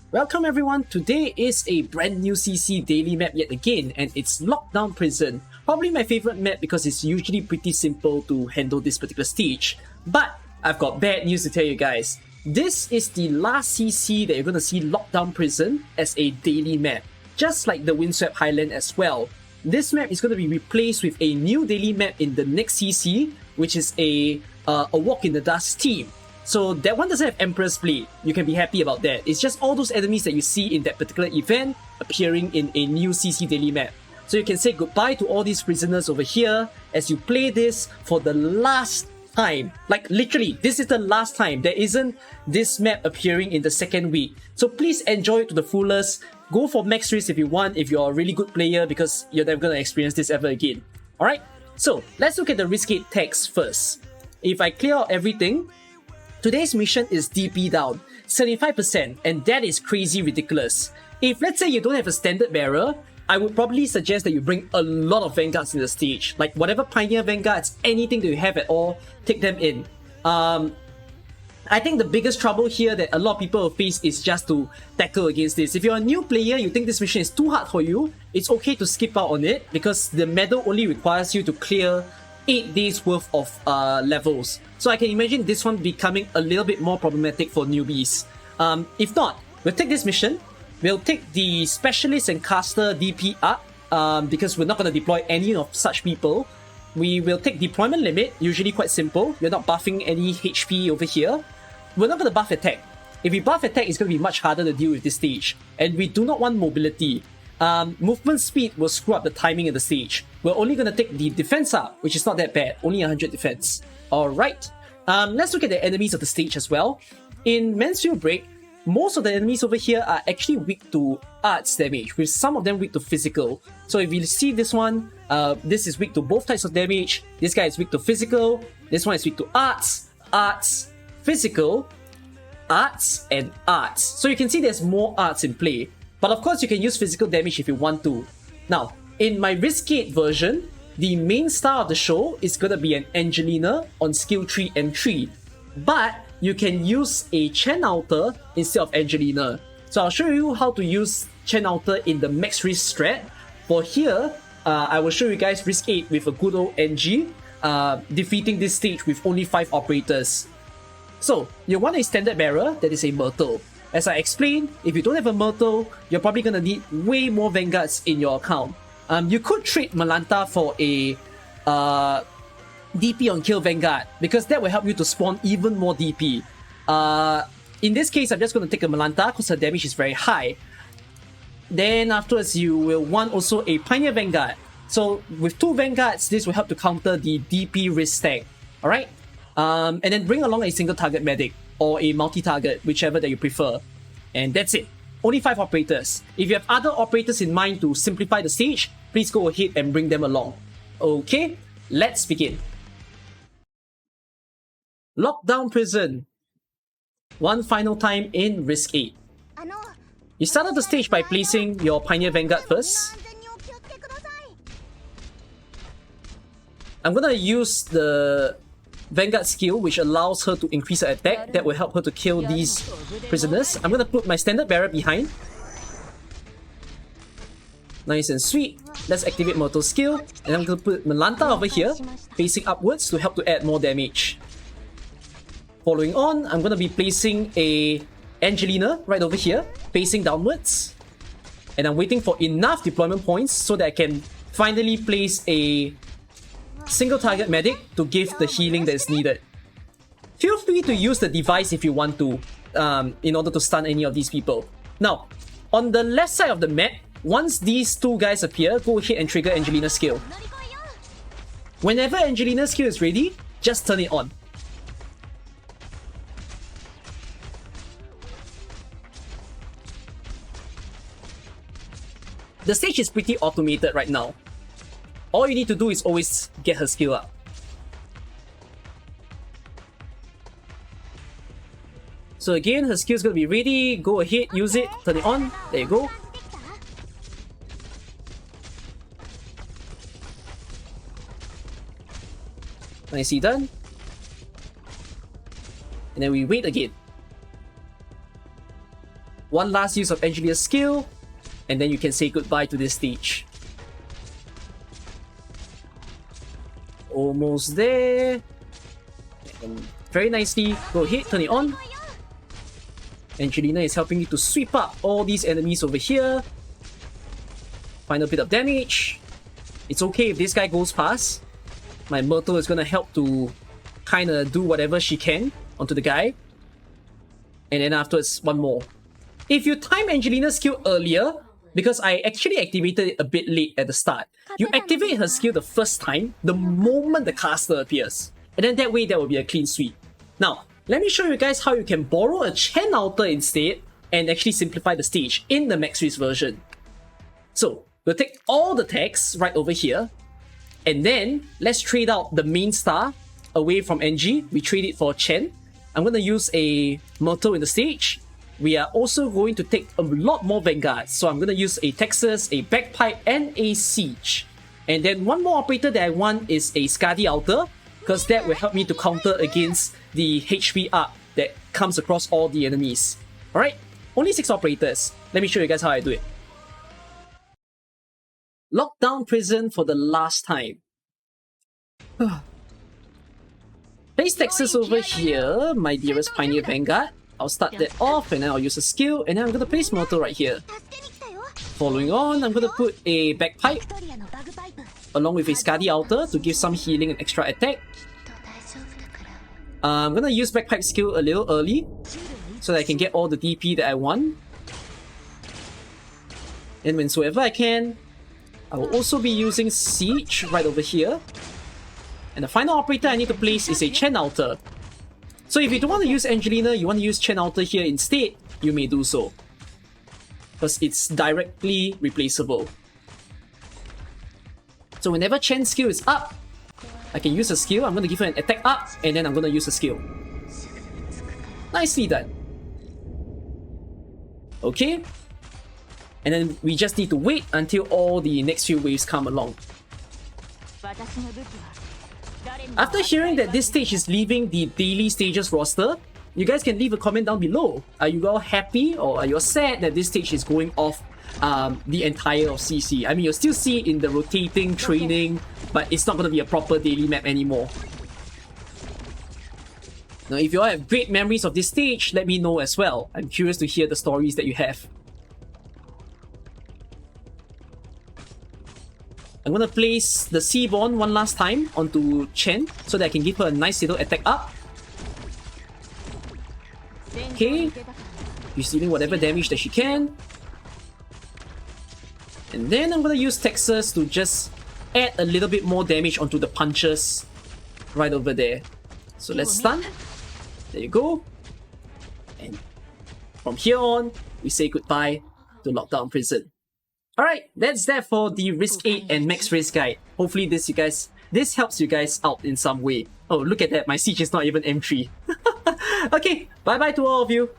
Welcome everyone, today is a brand new CC daily map yet again, and it's Lockdown Prison. Probably my favorite map because it's usually pretty simple to handle this particular stage. But I've got bad news to tell you guys. This is the last CC that you're going to see Lockdown Prison as a daily map, just like the Windswept Highland as well. This map is going to be replaced with a new daily map in the next CC, which is a Walk in the Dust team. So that one doesn't have Emperor's Blade. You can be happy about that. It's just all those enemies that you see in that particular event appearing in a new CC daily map. So you can say goodbye to all these prisoners over here as you play this for the last time. Like literally, this is the last time. There isn't this map appearing in the second week. So please enjoy it to the fullest. Go for max risk if you want, if you're a really good player, because you're never going to experience this ever again. Alright, so let's look at the risk gate text first. If I clear out everything, today's mission is DP down, 75%, and that is crazy ridiculous. If let's say you don't have a standard bearer, I would probably suggest that you bring a lot of vanguards in the stage. Like whatever pioneer vanguards, anything that you have at all, take them in. I think the biggest trouble here that a lot of people will face is just to tackle against this. If you're a new player, you think this mission is too hard for you, it's okay to skip out on it because the medal only requires you to clear 8 days worth of levels. So I can imagine this one becoming a little bit more problematic for newbies. If not, we'll take this mission. We'll take the Specialist and Caster DP up because we're not going to deploy any of such people. We will take Deployment Limit, usually quite simple. We're not buffing any HP over here. We're not going to buff Attack. If we buff Attack, it's going to be much harder to deal with this stage. And we do not want Mobility. Movement speed will screw up the timing of the stage. We're only going to take the defense up, which is not that bad, only 100 defense. Alright, let's look at the enemies of the stage as well. In Mansfield Break, most of the enemies over here are actually weak to arts damage, with some of them weak to physical. So if you see this one, this is weak to both types of damage, this guy is weak to physical, this one is weak to arts, physical, arts, and arts. So you can see there's more arts in play. But of course, you can use physical damage if you want to. Now, in my Riskgate version, the main star of the show is going to be an Angelina on skill tree M3. But you can use a Chen Outer instead of Angelina. So I'll show you how to use Chen Outer in the max risk strat. For here, I will show you guys Risk 8 with a good old NG, defeating this stage with only 5 operators. So, you want a standard bearer that is a Myrtle. As I explained, if you don't have a Myrtle, you're probably going to need way more vanguards in your account. You could trade Malanta for a DP on kill vanguard, because that will help you to spawn even more DP. In this case, I'm just going to take a Malanta because her damage is very high. Then afterwards, you will want also a Pioneer Vanguard. So with 2 vanguards, this will help to counter the DP risk stack. Alright? And then bring along a single target medic or a multi-target, whichever that you prefer. And that's it. Only 5 operators. If you have other operators in mind to simplify the stage, please go ahead and bring them along. Okay, let's begin. Lockdown Prison. One final time in Risk 8. You start out the stage by placing your Pioneer Vanguard first. I'm gonna use the Vanguard skill, which allows her to increase her attack. That will help her to kill these prisoners. I'm gonna put my standard bearer behind. Nice and sweet. Let's activate Myrtle skill. And I'm gonna put Malanta over here, facing upwards to help to add more damage. Following on, I'm gonna be placing a Angelina right over here, facing downwards. And I'm waiting for enough deployment points so that I can finally place a single target medic to give the healing that is needed. Feel free to use the device if you want to, in order to stun any of these people. Now, on the left side of the map, once these 2 guys appear, go ahead and trigger Angelina's skill. Whenever Angelina's skill is ready, just turn it on. The stage is pretty automated right now. All you need to do is always get her skill up. So again, her skill is going to be ready. Go ahead, use it, turn it on. There you go. Nicely done. And then we wait again. One last use of Angelina's skill, and then you can say goodbye to this stage. Almost there. And very nicely, go ahead, turn it on. Angelina is helping you to sweep up all these enemies over here. Final bit of damage. It's okay if this guy goes past. My Myrtle is gonna help to kinda do whatever she can onto the guy. And then afterwards, one more. If you time Angelina's skill earlier, because I actually activated it a bit late at the start, you activate her skill the first time, the moment the caster appears. And then that way, that will be a clean sweep. Now, let me show you guys how you can borrow a Chen altar instead and actually simplify the stage in the max risk version. So, we'll take all the tags right over here, and then let's trade out the main star away from NG. We trade it for Chen. I'm going to use a Myrtle in the stage. We are also going to take a lot more Vanguards. So I'm going to use a Texas, a Bagpipe, and a Siege. And then one more operator that I want is a Skadi Altar, because that will help me to counter against the HP up that comes across all the enemies. Alright, only 6 operators. Let me show you guys how I do it. Lockdown Prison for the last time. Place Texas over here, my dearest Pioneer Vanguard. I'll start that off and then I'll use a skill, and then I'm going to place Myrtle right here. Following on, I'm going to put a Bagpipe along with a Skadi Altar to give some healing and extra attack. I'm going to use Bagpipe skill a little early so that I can get all the DP that I want. And whensoever I can, I will also be using Siege right over here. And the final operator I need to place is a Chen Altar. So if you don't want to use Angelina, you want to use Chen Altar here instead, you may do so. Because it's directly replaceable. So whenever Chen's skill is up, I can use a skill. I'm going to give her an attack up, and then I'm going to use a skill. Nicely done. Okay. And then we just need to wait until all the next few waves come along. After hearing that this stage is leaving the daily stages roster, you guys can leave a comment down below. Are you all happy or are you all sad that this stage is going off the entire of CC? I mean, you'll still see it in the rotating training, but it's not going to be a proper daily map anymore. Now, if you all have great memories of this stage, let me know as well. I'm curious to hear the stories that you have. I'm going to place the Seaborn one last time onto Chen so that I can give her a nice little attack up. Okay, receiving whatever damage that she can. And then I'm going to use Texas to just add a little bit more damage onto the punches right over there. So let's stun. There you go. And from here on, we say goodbye to Lockdown Prison. Alright, that's that for the Risk 8 and Max Risk guide. Hopefully this helps you guys out in some way. Oh, look at that, my siege is not even M3. Okay, bye bye to all of you.